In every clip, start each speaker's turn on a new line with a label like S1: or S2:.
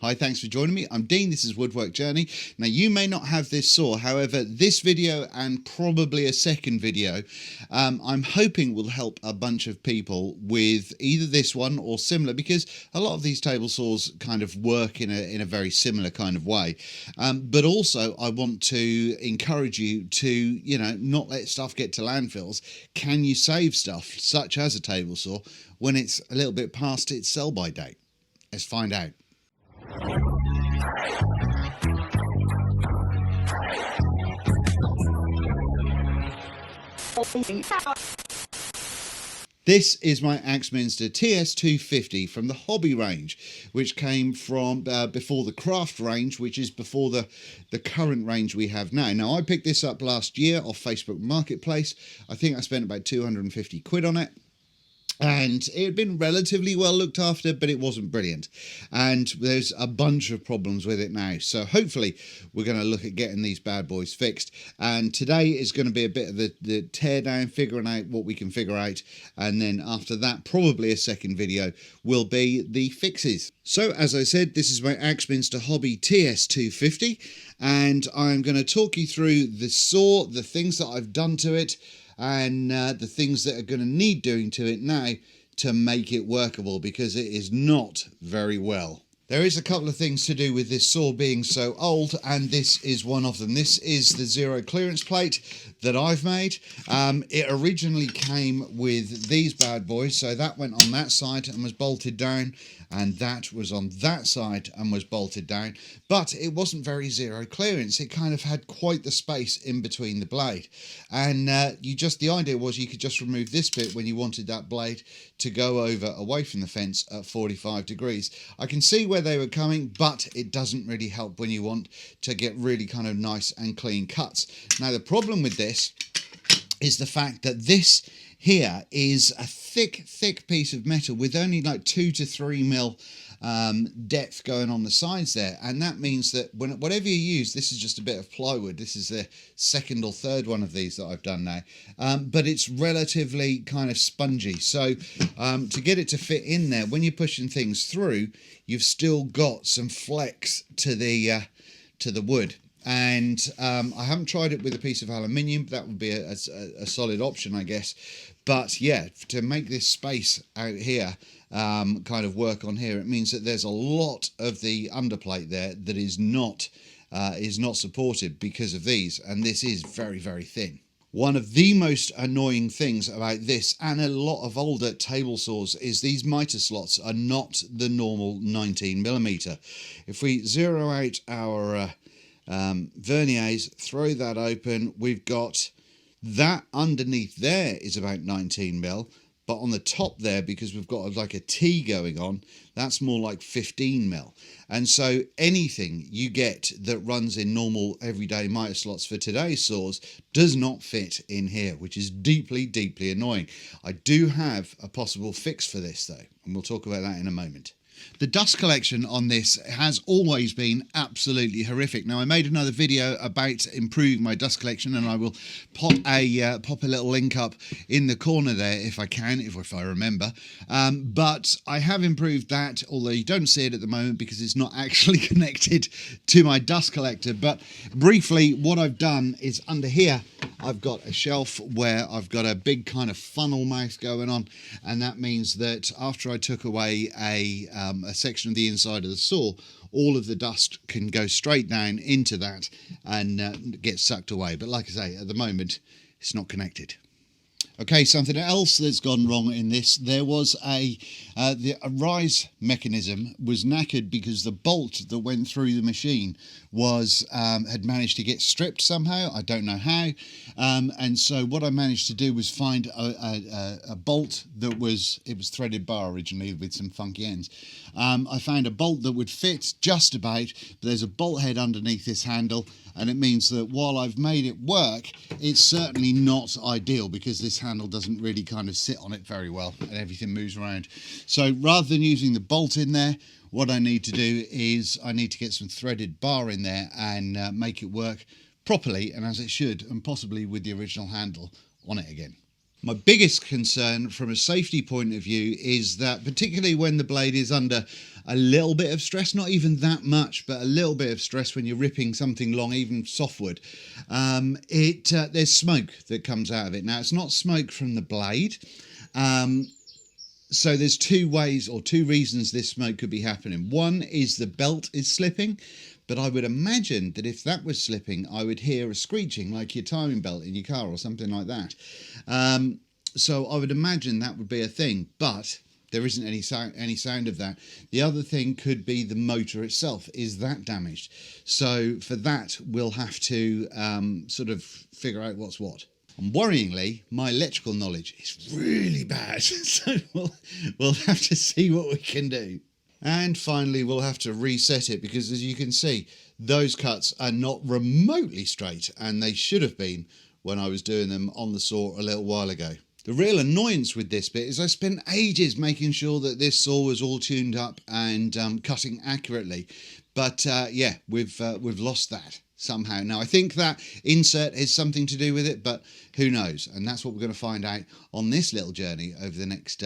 S1: Hi, thanks for joining me. I'm Dean, this is Woodwork Journey. Now you may not have this saw, however this video and probably a second video I'm hoping will help a bunch of people with either this one or similar, because a lot of these table saws kind of work in a very similar kind of way. But also I want to encourage you to, not let stuff get to landfills. Can you save stuff such as a table saw when it's a little bit past its sell-by date? Let's find out. This is my Axminster TS250 from the hobby range, which came from before the craft range, which is before the current range we have now. Now, I picked this up last year off Facebook Marketplace. I think I spent about 250 quid on it. And it had been relatively well looked after, but it wasn't brilliant. And there's a bunch of problems with it now. So hopefully we're going to look at getting these bad boys fixed. And today is going to be a bit of the tear down, figuring out what we can figure out. And then after that, probably a second video will be the fixes. So as I said, this is my Axminster Hobby TS250. And I'm going to talk you through the saw, the things that I've done to it, and the things that are going to need doing to it now to make it workable, because it is not very well. There is a couple of things to do with this saw being so old, and this is one of them. This is the zero clearance plate that I've made. It originally came with these bad boys, so that went on that side and was bolted down, and that was on that side and was bolted down, but it wasn't very zero clearance. It kind of had quite the space in between the blade, and the idea was you could just remove this bit when you wanted that blade to go over away from the fence at 45 degrees. I can see where they were coming, but it doesn't really help when you want to get really kind of nice and clean cuts. Now the problem with this is the fact that this here is a thick piece of metal with only like 2 to 3 mil depth going on the sides there, and that means that whatever you use, this is just a bit of plywood. This is the second or third one of these that I've done now, but it's relatively kind of spongy, so to get it to fit in there when you're pushing things through, you've still got some flex to the wood. And I haven't tried it with a piece of aluminium. That would be a solid option, I guess. But yeah, to make this space out here kind of work on here, it means that there's a lot of the underplate there that is not supported because of these, and this is very, very thin. One of the most annoying things about this and a lot of older table saws is these miter slots are not the normal 19mm. If we zero out our verniers, throw that open, we've got that underneath there is about 19mm, but on the top there, because we've got like a T going on, that's more like 15mm. And so anything you get that runs in normal everyday miter slots for today's saws does not fit in here, which is deeply annoying. I do have a possible fix for this though, and we'll talk about that in a moment. The dust collection on this has always been absolutely horrific. Now, I made another video about improving my dust collection, and I will pop a little link up in the corner there if I can, if I remember. But I have improved that, although you don't see it at the moment because it's not actually connected to my dust collector. But briefly, what I've done is under here, I've got a shelf where I've got a big kind of funnel mouth going on, and that means that after I took away a section of the inside of the saw, all of the dust can go straight down into that and get sucked away. But like I say, at the moment, it's not connected. Okay, something else that's gone wrong in this. There was a rise mechanism was knackered because the bolt that went through the machine was had managed to get stripped somehow. I don't know how. And so what I managed to do was find a bolt that was threaded bar originally with some funky ends. I found a bolt that would fit just about, but there's a bolt head underneath this handle, and it means that while I've made it work, it's certainly not ideal because this handle doesn't really kind of sit on it very well and everything moves around. So rather than using the bolt in there, what I need to do is I need to get some threaded bar in there and make it work properly and as it should, and possibly with the original handle on it again. My biggest concern from a safety point of view is that particularly when the blade is under a little bit of stress, not even that much, but a little bit of stress when you're ripping something long, even softwood. There's smoke that comes out of it. Now, it's not smoke from the blade. So there's two ways or two reasons this smoke could be happening. One is the belt is slipping, but I would imagine that if that was slipping, I would hear a screeching like your timing belt in your car or something like that. So I would imagine that would be a thing, but there isn't any sound of that. The other thing could be the motor itself. Is that damaged? So for that, we'll have to sort of figure out what's what. And worryingly, my electrical knowledge is really bad, so we'll have to see what we can do. And finally, we'll have to reset it because, as you can see, those cuts are not remotely straight, and they should have been when I was doing them on the saw a little while ago. The real annoyance with this bit is I spent ages making sure that this saw was all tuned up and cutting accurately. But yeah, we've lost that somehow. Now, I think that insert is something to do with it, but who knows? And that's what we're going to find out on this little journey over the next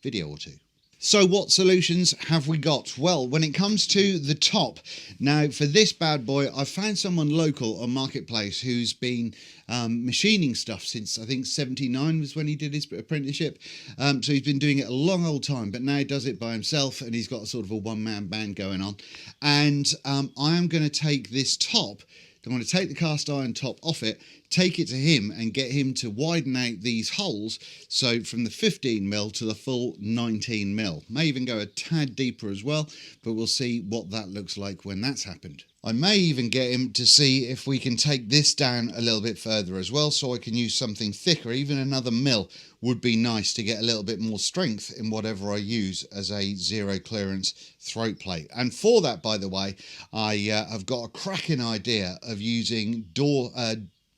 S1: video or two. So what solutions have we got? Well, when it comes to the top, now for this bad boy, I found someone local on Marketplace who's been machining stuff since I think 79 was when he did his apprenticeship. So he's been doing it a long old time, but now he does it by himself and he's got a sort of a one-man band going on. And I am going to take this top, I'm going to take the cast iron top off it, take it to him and get him to widen out these holes, so from the 15mm to the full 19mm. May even go a tad deeper as well, but we'll see what that looks like when that's happened. I may even get him to see if we can take this down a little bit further as well, so I can use something thicker. Even another mil would be nice to get a little bit more strength in whatever I use as a zero clearance throat plate. And for that, by the way, I have got a cracking idea of using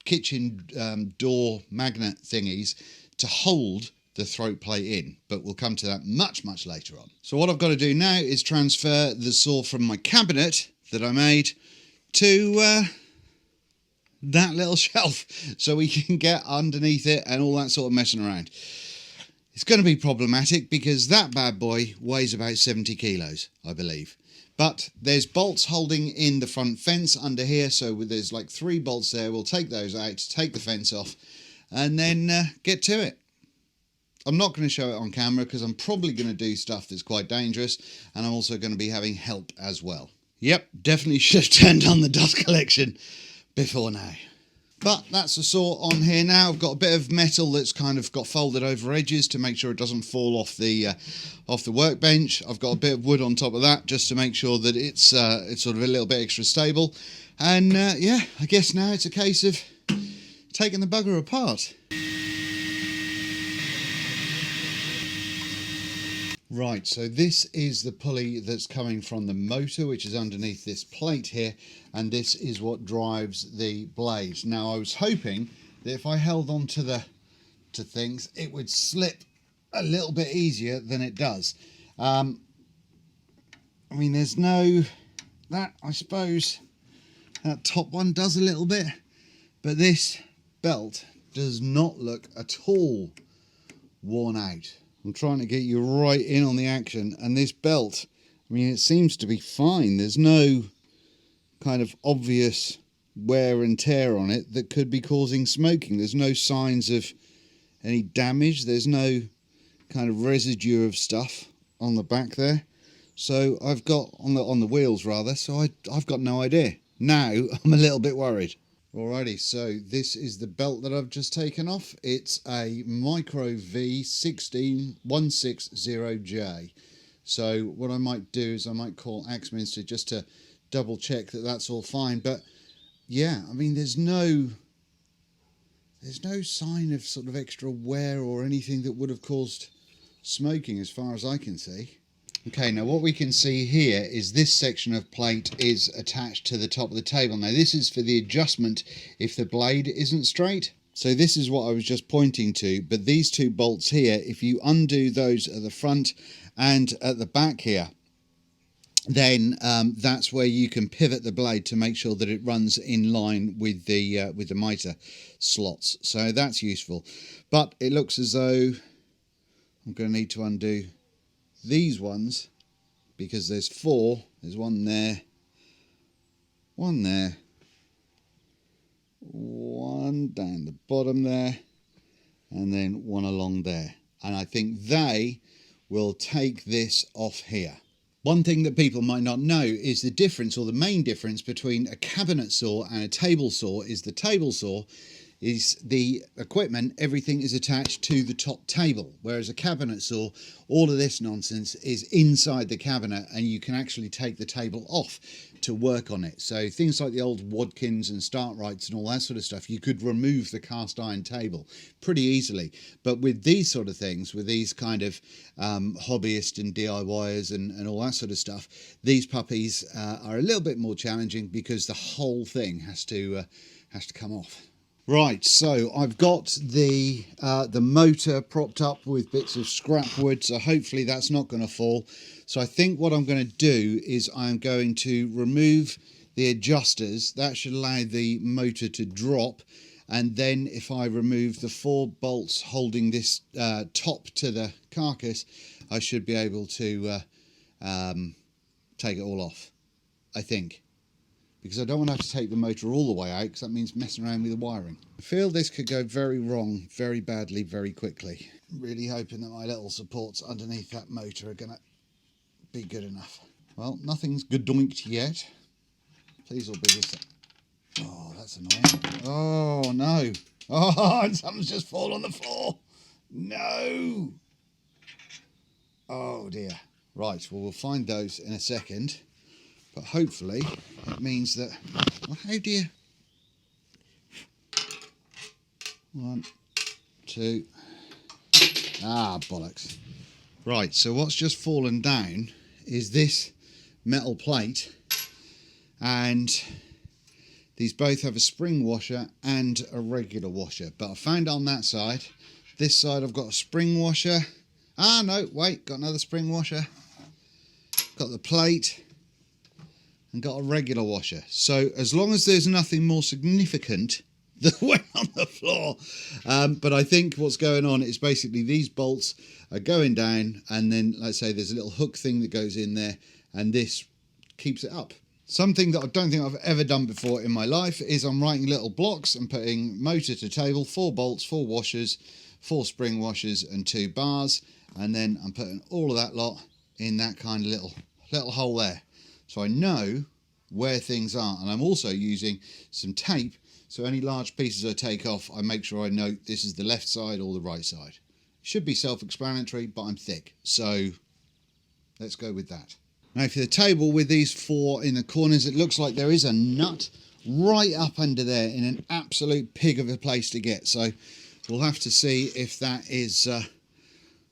S1: kitchen door magnet thingies to hold the throat plate in, but we'll come to that much later on. So what I've got to do now is transfer the saw from my cabinet that I made to that little shelf so we can get underneath it and all that sort of messing around. It's going to be problematic because that bad boy weighs about 70 kilos, I believe. But there's bolts holding in the front fence under here, so there's like 3 bolts there. We'll take those out, take the fence off, and then get to it. I'm not going to show it on camera because I'm probably going to do stuff that's quite dangerous, and I'm also going to be having help as well. Yep, definitely should have turned on the dust collection before now. But that's the saw on here now. I've got a bit of metal that's kind of got folded over edges to make sure it doesn't fall off the workbench. I've got a bit of wood on top of that just to make sure that it's sort of a little bit extra stable. And yeah, I guess now it's a case of taking the bugger apart. Right, so this is the pulley that's coming from the motor, which is underneath this plate here, and this is what drives the blade. Now, I was hoping that if I held on to things, it would slip a little bit easier than it does. I mean, there's no... that, I suppose, that top one does a little bit, but this belt does not look at all worn out. I'm trying to get you right in on the action, and this belt, I mean, it seems to be fine. There's no kind of obvious wear and tear on it that could be causing smoking. There's no signs of any damage. There's no kind of residue of stuff on the back there. So I've got, on the wheels rather, so I've got no idea. Now I'm a little bit worried. Alrighty, so this is the belt that I've just taken off. It's a Micro V 16160J. So what I might do is I might call Axminster just to double check that that's all fine. But yeah, I mean, there's no sign of sort of extra wear or anything that would have caused smoking as far as I can see. Okay, now what we can see here is this section of plate is attached to the top of the table. Now this is for the adjustment if the blade isn't straight. So this is what I was just pointing to, but these 2 bolts here, if you undo those at the front and at the back here, then that's where you can pivot the blade to make sure that it runs in line with the mitre slots. So that's useful. But it looks as though I'm going to need to undo these ones because there's 4. There's one there, one there, one down the bottom there, and then one along there. And I think they will take this off here. One thing that people might not know is the difference, or the main difference, between a cabinet saw and a table saw is the table saw is the equipment, everything is attached to the top table, whereas a cabinet saw, all of this nonsense is inside the cabinet and you can actually take the table off to work on it. So things like the old Wadkins and Startrights and all that sort of stuff, you could remove the cast iron table pretty easily. But with these sort of things, with these kind of hobbyists and DIYers and all that sort of stuff, these puppies are a little bit more challenging because the whole thing has to come off. Right, so I've got the motor propped up with bits of scrap wood, so hopefully that's not going to fall. So I think what I'm going to do is I'm going to remove the adjusters. That should allow the motor to drop, and then if I remove the 4 bolts holding this top to the carcass, I should be able to take it all off, I think. Because I don't want to have to take the motor all the way out, because that means messing around with the wiring. I feel this could go very wrong, very badly, very quickly. Really hoping that my little supports underneath that motor are going to be good enough. Well, nothing's good-doinked yet. Please all be this. Oh, that's annoying. Oh, no. Oh, and something's just fallen on the floor. No. Oh, dear. Right, well, we'll find those in a second. But hopefully it means that, well, how do you, 1, 2, bollocks. Right, so what's just fallen down is this metal plate, and these both have a spring washer and a regular washer. But I found on that side, this side I've got a spring washer. No, wait, got another spring washer. Got the plate. And got a regular washer. So as long as there's nothing more significant that went on the floor. But I think what's going on is basically these bolts are going down, and then let's say there's a little hook thing that goes in there, and this keeps it up. Something that I don't think I've ever done before in my life is I'm writing little blocks and putting motor to table, 4 bolts, 4 washers, 4 spring washers and 2 bars, and then I'm putting all of that lot in that kind of little hole there. So I know where things are, and I'm also using some tape, so any large pieces I take off, I make sure I know this is the left side or the right side. Should be self-explanatory, but I'm thick, so let's go with that. Now for the table with these 4 in the corners, it looks like there is a nut right up under there in an absolute pig of a place to get, so we'll have to see if that is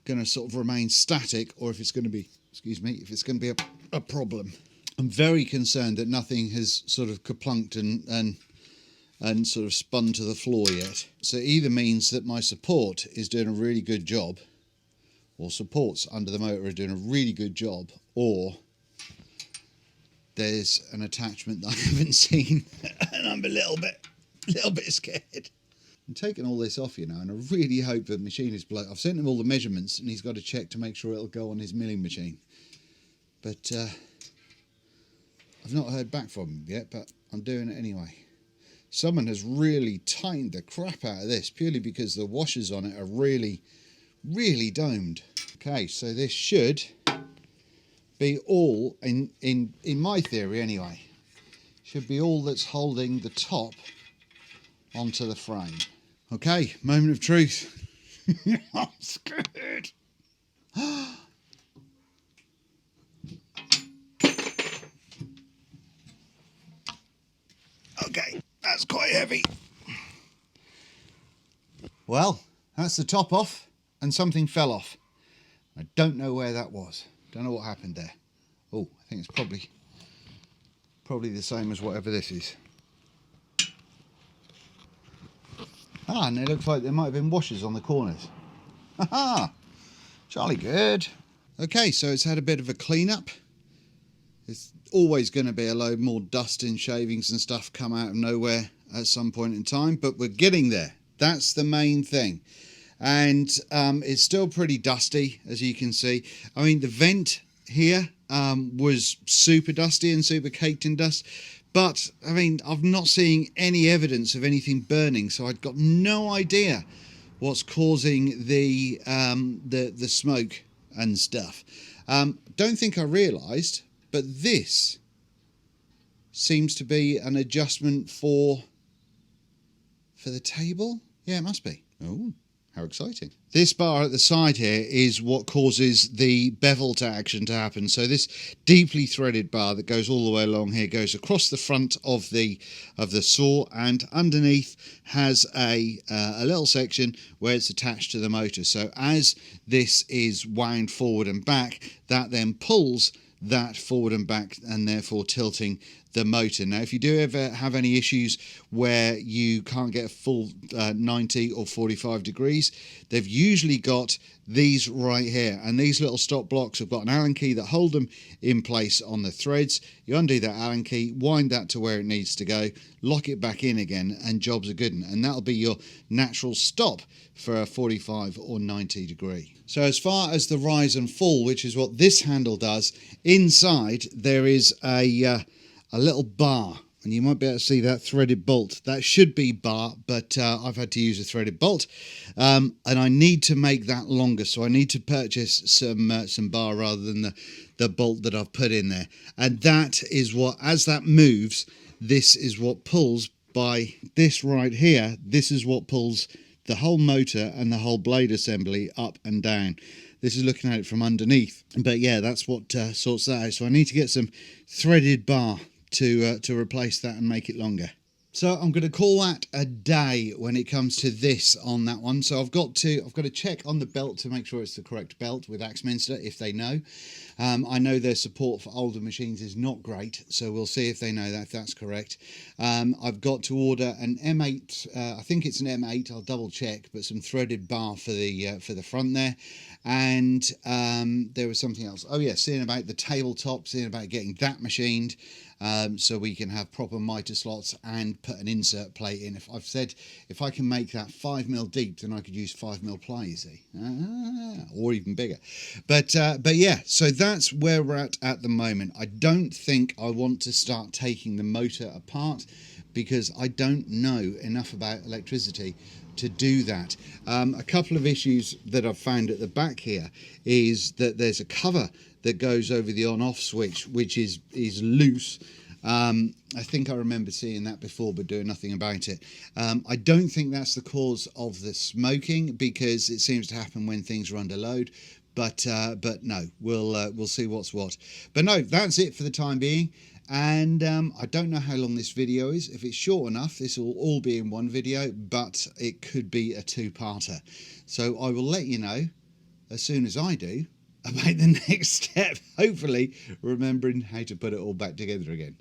S1: going to sort of remain static, or if it's going to be, if it's going to be a problem. I'm very concerned that nothing has sort of kaplunked and sort of spun to the floor yet. So it either means that my support is doing a really good job, or supports under the motor are doing a really good job, or there's an attachment that I haven't seen and I'm a little bit scared. I'm taking all this off, you know, and I really hope the machine is blown. I've sent him all the measurements and he's got to check to make sure it'll go on his milling machine. But I've not heard back from him yet, but I'm doing it anyway. Someone has really tightened the crap out of this, purely because the washers on it are really domed. Okay, so this should be all, in my theory anyway, should be all that's holding the top onto the frame. Okay, moment of truth. I'm scared. Okay, that's quite heavy. Well, that's the top off, and something fell off. I don't know where that was. Don't know what happened there. Oh, I think it's probably the same as whatever this is. And it looks like there might have been washers on the corners. Haha! Jolly good. Okay, so it's had a bit of a clean up. There's always going to be a load more dust and shavings and stuff come out of nowhere at some point in time, but we're getting there. That's the main thing. And it's still pretty dusty, as you can see. I mean, the vent here was super dusty and super caked in dust. But I mean, I've not seen any evidence of anything burning, so I've got no idea what's causing the smoke and stuff. Don't think I realised, but this seems to be an adjustment for the table. Yeah, it must be. Oh, how exciting. This bar at the side here is what causes the bevel to action to happen. So this deeply threaded bar that goes all the way along here goes across the front of the saw, and underneath has a little section where it's attached to the motor. So as this is wound forward and back, that then pulls that forward and back, and therefore tilting the motor. Now, if you do ever have any issues where you can't get a full 90 or 45 degrees, they've usually got these right here, and these little stop blocks have got an Allen key that hold them in place on the threads. You undo that Allen key, wind that to where it needs to go, lock it back in again, and job's a good one. And that'll be your natural stop for a 45 or 90 degree. So as far as the rise and fall, which is what this handle does, inside there is a little bar, and you might be able to see that threaded bolt. That should be bar, but I've had to use a threaded bolt, and I need to make that longer, so I need to purchase some bar rather than the bolt that I've put in there. And that is what, as that moves, this is what pulls by this right here. This is what pulls the whole motor and the whole blade assembly up and down. This is looking at it from underneath, but yeah, that's what sorts that out. So I need to get some threaded bar to replace that and make it longer. So I'm going to call that a day when it comes to this on that one. So I've got to check on the belt to make sure it's the correct belt with Axminster, if they know. I know their support for older machines is not great, so we'll see if they know that, if that's correct. I've got to order an M8, I think it's an M8, I'll double check, but some threaded bar for the front there. And there was something else. Oh yeah, seeing about the tabletop, seeing about getting that machined. So we can have proper mitre slots and put an insert plate in. If I've said if I can make that 5mm deep, then I could use 5mm ply, you see, or even bigger. But yeah, so that's where we're at the moment. I don't think I want to start taking the motor apart because I don't know enough about electricity to do that. A couple of issues that I've found at the back here is that there's a cover that goes over the on-off switch, which is loose. I think I remember seeing that before, but doing nothing about it. I don't think that's the cause of the smoking, because it seems to happen when things are under load. But no, we'll see what's what. But no, that's it for the time being. And I don't know how long this video is. If it's short enough, this will all be in one video, but it could be a two-parter. So I will let you know as soon as I do about the next step, hopefully remembering how to put it all back together again.